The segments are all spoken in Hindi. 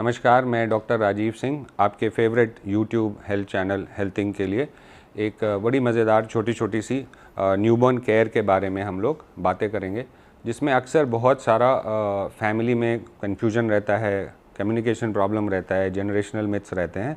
नमस्कार, मैं डॉक्टर राजीव सिंह, आपके फेवरेट यूट्यूब हेल्थ चैनल हेल्थिंग के लिए एक बड़ी मज़ेदार छोटी छोटी सी न्यूबॉर्न केयर के बारे में हम लोग बातें करेंगे, जिसमें अक्सर बहुत सारा फैमिली में कन्फ्यूजन रहता है, कम्युनिकेशन प्रॉब्लम रहता है, जनरेशनल मिथ्स रहते हैं।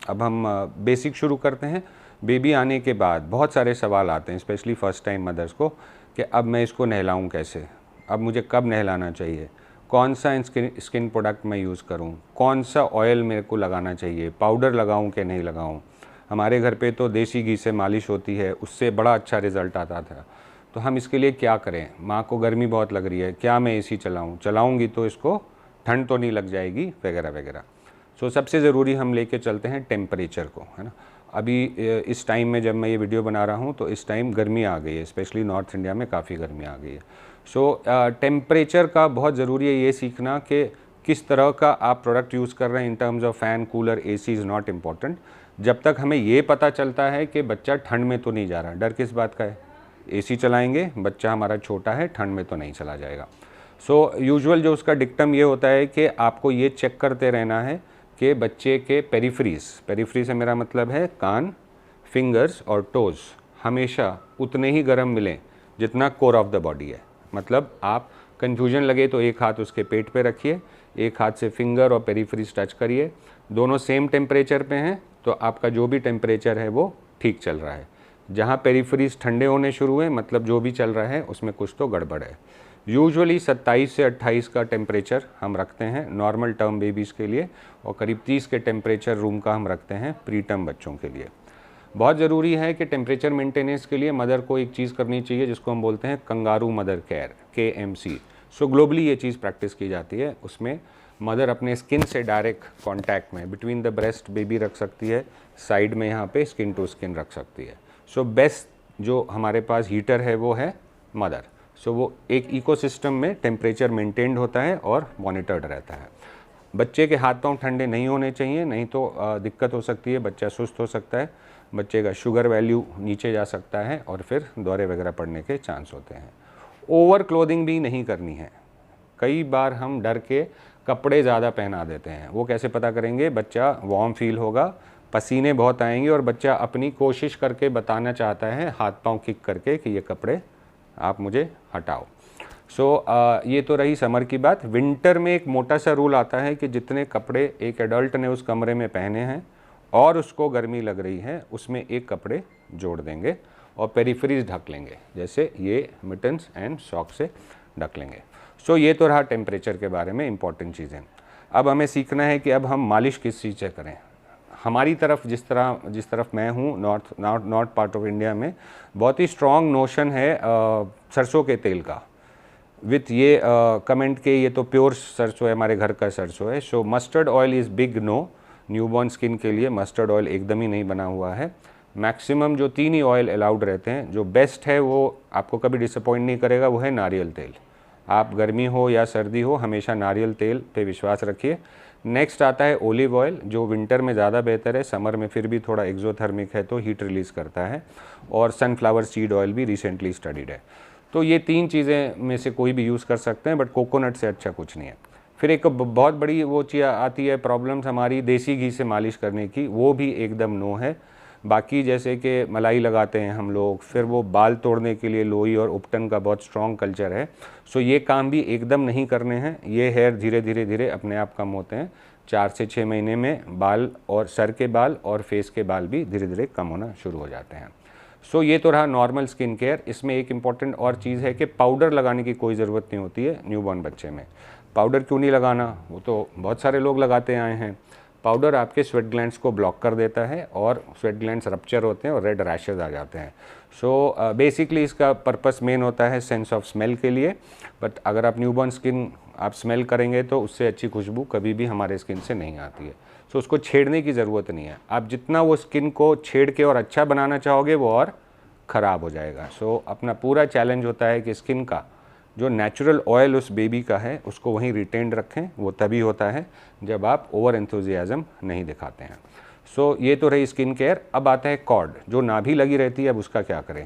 अब हम बेसिक शुरू करते हैं। बेबी आने के बाद बहुत सारे सवाल आते हैं, स्पेशली फ़र्स्ट टाइम मदर्स को, कि अब मैं इसको नहलाऊँ कैसे, अब मुझे कब नहलाना चाहिए, कौन सा स्किन प्रोडक्ट मैं यूज़ करूं, कौन सा ऑयल मेरे को लगाना चाहिए, पाउडर लगाऊं कि नहीं लगाऊं। हमारे घर पे तो देसी घी से मालिश होती है, उससे बड़ा अच्छा रिज़ल्ट आता था। तो हम इसके लिए क्या करें? माँ को गर्मी बहुत लग रही है, क्या मैं एसी चलाऊंगी तो इसको ठंड तो नहीं लग जाएगी, वगैरह वगैरह। सबसे ज़रूरी हम लेके चलते हैं टेम्परेचर को, है ना। अभी इस टाइम में जब मैं ये वीडियो बना रहा हूँ तो इस टाइम गर्मी आ गई है, स्पेशली नॉर्थ इंडिया में काफ़ी गर्मी आ गई है। टेम्परेचर का बहुत ज़रूरी है ये सीखना कि किस तरह का आप प्रोडक्ट यूज़ कर रहे हैं। In terms of fan, cooler, AC is not important. जब तक हमें ये पता चलता है कि बच्चा ठंड में तो नहीं जा रहा, डर किस बात का है? एसी चलाएंगे, बच्चा हमारा छोटा है, ठंड में तो नहीं चला जाएगा। यूजुअल जो उसका डिक्टम ये होता है कि आपको ये चेक करते रहना है कि बच्चे के पेरिफ्री से मेरा मतलब है कान, फिंगर्स और टोज़ हमेशा उतने ही गर्म मिलें जितना कोर ऑफ द बॉडी है। मतलब आप कन्फ्यूजन लगे तो एक हाथ उसके पेट पे रखिए, एक हाथ से फिंगर और पेरिफ्रीज टच करिए, दोनों सेम टेम्परेचर पे हैं तो आपका जो भी टेम्परेचर है वो ठीक चल रहा है। जहाँ पेरिफ्रीज ठंडे होने शुरू हुए, मतलब जो भी चल रहा है उसमें कुछ तो गड़बड़ है। यूजुअली 27 से 28 का टेम्परेचर हम रखते हैं नॉर्मल टर्म बेबीज़ के लिए, और करीब 30 के टेम्परेचर रूम का हम रखते हैं प्री टर्म बच्चों के लिए। बहुत ज़रूरी है कि टेम्परेचर मेंटेनेंस के लिए मदर को एक चीज़ करनी चाहिए जिसको हम बोलते हैं kangaroo mother care, KMC। Globally ये चीज़ प्रैक्टिस की जाती है। उसमें मदर अपने स्किन से डायरेक्ट कांटेक्ट में बिटवीन द ब्रेस्ट बेबी रख सकती है, साइड में यहाँ पे स्किन टू स्किन रख सकती है। बेस्ट जो हमारे पास हीटर है वो है मदर। वो एक इकोसिस्टम में टेम्परेचर मेंटेन्ड होता है और मॉनिटर्ड रहता है। बच्चे के हाथ पांव ठंडे नहीं होने चाहिए, नहीं तो दिक्कत हो सकती है, बच्चा सुस्त हो सकता है, बच्चे का शुगर वैल्यू नीचे जा सकता है और फिर दौरे वगैरह पड़ने के चांस होते हैं। ओवर क्लोथिंग भी नहीं करनी है। कई बार हम डर के कपड़े ज़्यादा पहना देते हैं। वो कैसे पता करेंगे? बच्चा वार्म फील होगा, पसीने बहुत आएंगे और बच्चा अपनी कोशिश करके बताना चाहता है हाथ पांव किक करके कि ये कपड़े आप मुझे हटाओ। ये तो रही समर की बात। विंटर में एक मोटा सा रूल आता है कि जितने कपड़े एक एडल्ट ने उस कमरे में पहने हैं और उसको गर्मी लग रही है, उसमें एक कपड़े जोड़ देंगे और पेरिफेरीज ढक लेंगे, जैसे ये मिटन्स एंड सॉक से ढक लेंगे। ये तो रहा टेम्परेचर के बारे में इंपॉर्टेंट चीज़ें। अब हमें सीखना है कि अब हम मालिश किस चीज़ से करें। हमारी तरफ जिस तरफ मैं हूँ, नॉर्थ पार्ट ऑफ इंडिया में बहुत ही स्ट्रॉन्ग नोशन है सरसों के तेल का, विथ ये कमेंट के ये तो प्योर सरसों है, हमारे घर का सरसों है। Mustard oil is big no. Newborn skin के लिए मस्टर्ड ऑयल एकदम ही नहीं बना हुआ है। मैक्सिमम जो 3 ही ऑयल अलाउड रहते हैं, जो बेस्ट है वो आपको कभी डिसअपॉइंट नहीं करेगा, वो है नारियल तेल। आप गर्मी हो या सर्दी हो, हमेशा नारियल तेल पे विश्वास रखिए। नेक्स्ट आता है ओलिव ऑयल, जो विंटर में ज़्यादा बेहतर है, समर में फिर भी थोड़ा एक्जोथर्मिक है तो हीट रिलीज़ करता है। और सनफ्लावर सीड ऑयल भी रिसेंटली स्टडीड है। तो ये 3 चीज़ें में से कोई भी यूज़ कर सकते हैं, बट कोकोनट से अच्छा कुछ नहीं है। फिर एक बहुत बड़ी वो चीज़ आती है प्रॉब्लम्स हमारी देसी घी से मालिश करने की, वो भी एकदम नो है। बाकी जैसे कि मलाई लगाते हैं हम लोग, फिर वो बाल तोड़ने के लिए लोई और उपटन का बहुत स्ट्रॉन्ग कल्चर है। ये काम भी एकदम नहीं करने हैं। ये हेयर धीरे धीरे अपने आप कम होते हैं। 4 से 6 महीने में बाल और सर के बाल और फेस के बाल भी धीरे धीरे कम होना शुरू हो जाते हैं। ये तो रहा नॉर्मल स्किन केयर। इसमें एक इम्पॉर्टेंट और चीज़ है कि पाउडर लगाने की कोई ज़रूरत नहीं होती है न्यूबॉर्न बच्चे में। पाउडर क्यों नहीं लगाना? वो तो बहुत सारे लोग लगाते आए हैं। पाउडर आपके स्वेट ग्लैंड्स को ब्लॉक कर देता है और स्वेट ग्लैंड्स रप्चर होते हैं और रेड रैशेज आ जाते हैं। बेसिकली इसका पर्पस मेन होता है सेंस ऑफ स्मेल के लिए। बट अगर आप न्यूबॉर्न स्किन आप स्मेल करेंगे तो उससे अच्छी खुशबू कभी भी हमारे स्किन से नहीं आती है। उसको छेड़ने की ज़रूरत नहीं है। आप जितना वो स्किन को छेड़ के और अच्छा बनाना चाहोगे वो और ख़राब हो जाएगा। अपना पूरा चैलेंज होता है कि स्किन का जो नेचुरल ऑयल उस बेबी का है उसको वहीं रिटेन्ड रखें। वो तभी होता है जब आप ओवर एंथुजियाज़म नहीं दिखाते हैं। ये तो रही स्किन केयर। अब आता है कॉर्ड, जो नाभि लगी रहती है, अब उसका क्या करें?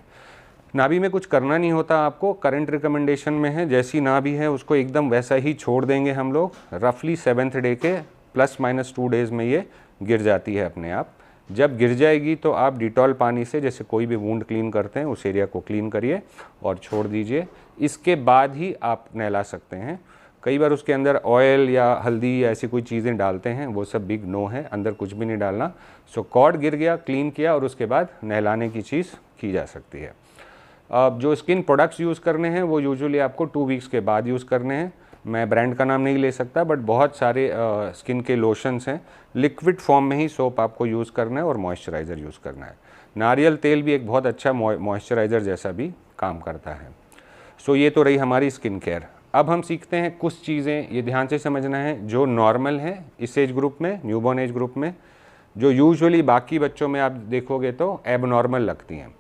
नाभि में कुछ करना नहीं होता आपको, करंट रिकमेंडेशन में है जैसी नाभि है उसको एकदम वैसा ही छोड़ देंगे हम लोग। रफली 7th डे के +- 2 डेज़ में ये गिर जाती है अपने आप। जब गिर जाएगी तो आप डिटॉल पानी से जैसे कोई भी वूंड क्लीन करते हैं उस एरिया को क्लीन करिए और छोड़ दीजिए। इसके बाद ही आप नहला सकते हैं। कई बार उसके अंदर ऑयल या हल्दी या ऐसी कोई चीज़ें डालते हैं, वो सब बिग नो है, अंदर कुछ भी नहीं डालना। सो कॉर्ड गिर गया, क्लीन किया और उसके बाद नहलाने की चीज़ की जा सकती है। अब जो स्किन प्रोडक्ट्स यूज़ करने हैं वो यूजुअली आपको 2 वीक्स के बाद यूज़ करने हैं। मैं ब्रांड का नाम नहीं ले सकता, बट बहुत सारे स्किन के लोशंस हैं, लिक्विड फॉर्म में ही सोप आपको यूज़ करना है और मॉइस्चराइज़र यूज़ करना है। नारियल तेल भी एक बहुत अच्छा मॉइस्चराइज़र जैसा भी काम करता है। सो ये तो रही हमारी स्किन केयर। अब हम सीखते हैं कुछ चीज़ें, ये ध्यान से समझना है, जो नॉर्मल है इस एज ग्रुप में, न्यूबॉर्न एज ग्रुप में, जो यूजुअली बाकी बच्चों में आप देखोगे तो एबनॉर्मल लगती हैं।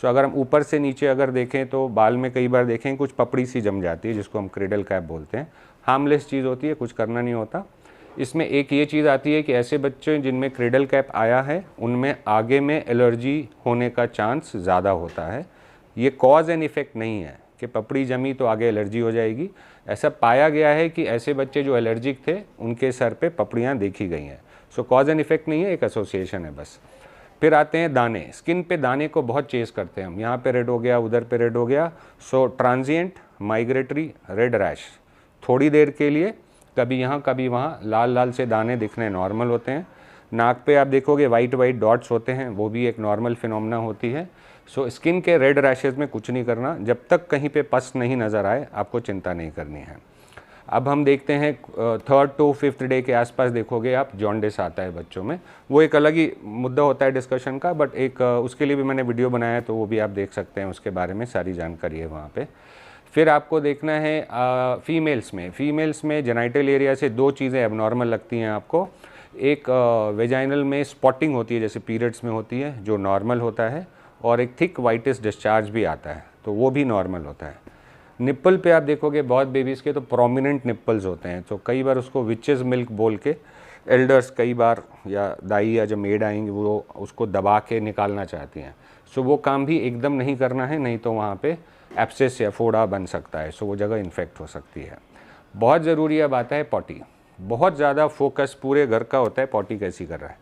सो अगर हम ऊपर से नीचे अगर देखें तो बाल में कई बार देखें कुछ पपड़ी सी जम जाती है, जिसको हम क्रेडल कैप बोलते हैं। हार्मलेस चीज़ होती है, कुछ करना नहीं होता। इसमें एक ये चीज़ आती है कि ऐसे बच्चे जिनमें क्रेडल कैप आया है उनमें आगे में एलर्जी होने का चांस ज़्यादा होता है। ये कॉज एंड इफ़ेक्ट नहीं है कि पपड़ी जमी तो आगे एलर्जी हो जाएगी। ऐसा पाया गया है कि ऐसे बच्चे जो एलर्जिक थे उनके सर पे पपड़ियाँ देखी गई हैं। सो कॉज एंड इफ़ेक्ट नहीं है, एक एसोसिएशन है बस। फिर आते हैं दाने। स्किन पे दाने को बहुत चेस करते हैं हम, यहाँ पे रेड हो गया, उधर पे रेड हो गया। सो ट्रांजिएंट माइग्रेटरी रेड रैश, थोड़ी देर के लिए कभी यहाँ कभी वहाँ लाल लाल से दाने दिखने नॉर्मल होते हैं। नाक पे आप देखोगे वाइट वाइट डॉट्स होते हैं, वो भी एक नॉर्मल फिनोमेना होती है। सो स्किन के रेड रैशेज़ में कुछ नहीं करना, जब तक कहीं पे पस नहीं नज़र आए आपको चिंता नहीं करनी है। अब हम देखते हैं 3rd to 5th डे के आसपास देखोगे आप जॉन्डिस आता है बच्चों में। वो एक अलग ही मुद्दा होता है डिस्कशन का, बट एक उसके लिए भी मैंने वीडियो बनाया है तो वो भी आप देख सकते हैं, उसके बारे में सारी जानकारी है वहाँ पे। फिर आपको देखना है फीमेल्स में जेनाइटल एरिया से 2 चीज़ें एबनॉर्मल लगती हैं आपको। एक वेजाइनल में स्पॉटिंग होती है जैसे पीरियड्स में होती है, जो नॉर्मल होता है, और एक थिक वाइटिस डिस्चार्ज भी आता है, तो वो भी नॉर्मल होता है। निप्पल पे आप देखोगे बहुत बेबीज़ के तो प्रोमिनेंट निप्पल्स होते हैं, तो कई बार उसको विचेस मिल्क बोल के एल्डर्स कई बार या दाई या जो मेड आएंगे वो उसको दबा के निकालना चाहती हैं। सो वो काम भी एकदम नहीं करना है, नहीं तो वहाँ पे एब्सेस या फोड़ा बन सकता है, सो वो जगह इन्फेक्ट हो सकती है। बहुत ज़रूरी अब आता है पॉटी। बहुत ज़्यादा फोकस पूरे घर का होता है पॉटी कैसी कर रहा है।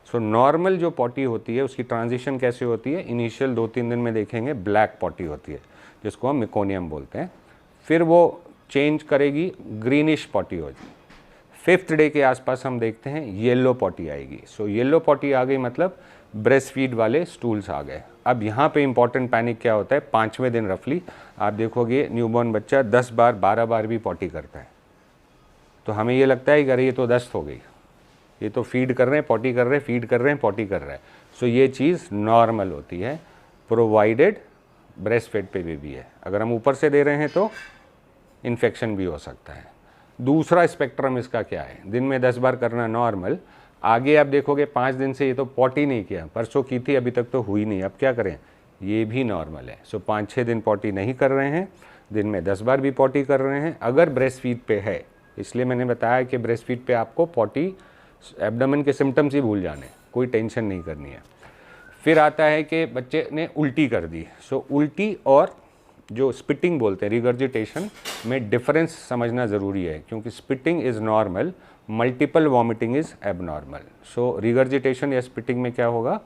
सो नॉर्मल जो पॉटी होती है उसकी ट्रांजिशन कैसे होती है, इनिशियल 2-3 दिन में देखेंगे ब्लैक पॉटी होती है जिसको हम मेकोनियम बोलते हैं। फिर वो चेंज करेगी, ग्रीनिश पॉटी होगी। 5th डे के आसपास हम देखते हैं येलो पॉटी आएगी। सो येलो पॉटी आ गई मतलब ब्रेस्ट फीड वाले स्टूल्स आ गए। अब यहाँ पे इंपॉर्टेंट पैनिक क्या होता है, 5वें दिन रफली आप देखोगे न्यूबॉर्न बच्चा 10 बार 12 बार भी पॉटी करता है। तो हमें ये लगता है कि अरे ये तो दस्त हो गई, ये तो फीड कर रहे हैं पॉटी कर रहे हैं, फीड कर रहे हैं पॉटी कर रहा है। सो ये चीज़ नॉर्मल होती है प्रोवाइडेड ब्रेस्ट फीड पे भी है। अगर हम ऊपर से दे रहे हैं तो इन्फेक्शन भी हो सकता है। दूसरा स्पेक्ट्रम इसका क्या है, दिन में 10 बार करना नॉर्मल। आगे आप देखोगे 5 दिन से ये तो पॉटी नहीं किया, परसों की थी अभी तक तो हुई नहीं, अब क्या करें, ये भी नॉर्मल है। सो 5-6 दिन पॉटी नहीं कर रहे हैं, दिन में 10 बार भी पॉटी कर रहे हैं अगर ब्रेस्ट फीड पे है। इसलिए मैंने बताया कि ब्रेस्ट फीड पे आपको पॉटी एब्डोमेन के सिम्टम्स ही भूल जाने, कोई टेंशन नहीं करनी है। फिर आता है कि बच्चे ने उल्टी कर दी। सो उल्टी और जो स्पिटिंग बोलते हैं रिगर्जिटेशन में डिफरेंस समझना ज़रूरी है, क्योंकि spitting is normal, multiple vomiting is abnormal. So regurgitation या स्पिटिंग में क्या होगा,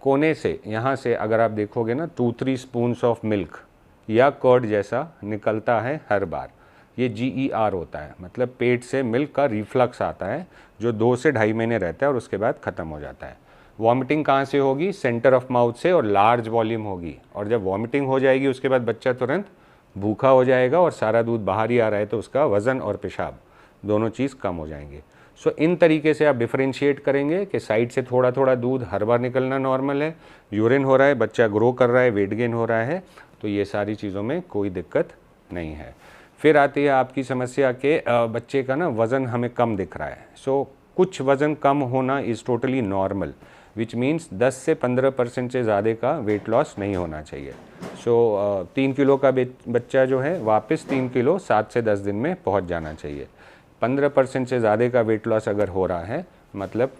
कोने से यहाँ से अगर आप देखोगे ना 2-3 स्पून्स ऑफ मिल्क या कर्ड जैसा निकलता है हर बार। ये GER होता है, मतलब पेट से मिल्क का रिफ्लक्स आता है जो 2 से 2.5 महीने रहता है और उसके बाद ख़त्म हो जाता है। वॉमिटिंग कहाँ से होगी, सेंटर ऑफ माउथ से, और लार्ज वॉल्यूम होगी। और जब वॉमिटिंग हो जाएगी उसके बाद बच्चा तुरंत भूखा हो जाएगा और सारा दूध बाहर ही आ रहा है तो उसका वज़न और पेशाब दोनों चीज़ कम हो जाएंगे। सो इन तरीके से आप डिफरेंशिएट करेंगे कि साइड से थोड़ा थोड़ा दूध हर बार निकलना नॉर्मल है, यूरिन हो रहा है, बच्चा ग्रो कर रहा है, वेट गेन हो रहा है, तो ये सारी चीज़ों में कोई दिक्कत नहीं है। फिर आती है आपकी समस्या कि बच्चे का ना वज़न हमें कम दिख रहा है। सो कुछ वज़न कम होना is totally normal, which means 10 से 15% से ज़्यादा का वेट लॉस नहीं होना चाहिए। सो 3 किलो का बच्चा जो है वापस 3 किलो 7 से 10 दिन में पहुंच जाना चाहिए। 15% से ज़्यादा का वेट लॉस अगर हो रहा है, मतलब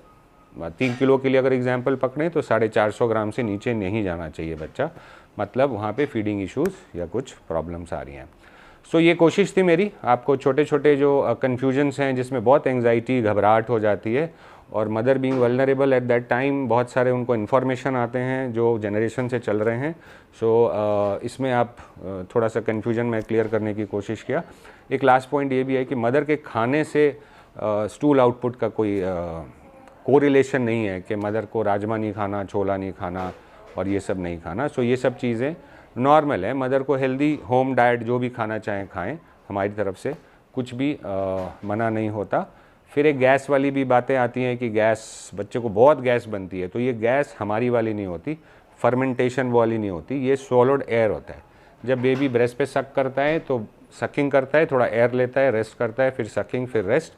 3 किलो के लिए अगर एग्जांपल पकड़ें तो 450 ग्राम से नीचे नहीं जाना चाहिए बच्चा। मतलब वहाँ पे फीडिंग इश्यूज़ या कुछ प्रॉब्लम्स आ रही हैं। सो ये कोशिश थी मेरी आपको छोटे छोटे जो कन्फ्यूजन्स हैं जिसमें बहुत एंग्जाइटी घबराहट हो जाती है और mother being vulnerable at that time, बहुत सारे उनको इन्फॉर्मेशन आते हैं जो जनरेशन से चल रहे हैं। सो इसमें आप थोड़ा सा कन्फ्यूजन मैं क्लियर करने की कोशिश किया। एक लास्ट पॉइंट ये भी है कि मदर के खाने से स्टूल आउटपुट का कोई कोरिलेशन नहीं है कि मदर को राजमा नहीं खाना, छोला नहीं खाना और ये सब नहीं खाना। सो ये सब चीज़ें नॉर्मल है। मदर को हेल्दी होम डाइट जो भी खाना चाहें खाएं, हमारी तरफ से कुछ भी मना नहीं होता। फिर एक गैस वाली भी बातें आती हैं कि गैस, बच्चे को बहुत गैस बनती है, तो ये गैस हमारी वाली नहीं होती, फर्मेंटेशन वाली नहीं होती, ये स्वॉलोड एयर होता है। जब बेबी ब्रेस्ट पे सक करता है तो सकिंग करता है, थोड़ा एयर लेता है, रेस्ट करता है, फिर सकिंग, फिर रेस्ट।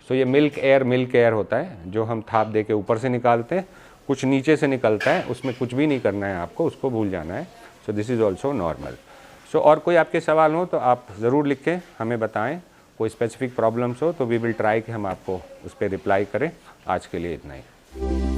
सो ये मिल्क एयर होता है जो हम थाप दे के ऊपर से निकालते हैं, कुछ नीचे से निकलता है, उसमें कुछ भी नहीं करना है आपको, उसको भूल जाना है। So this is also normal. So और कोई आपके सवाल हो तो आप ज़रूर लिख के हमें बताएं। कोई स्पेसिफिक प्रॉब्लम्स हो तो वी विल ट्राई कि हम आपको उस पर रिप्लाई करें। आज के लिए इतना ही।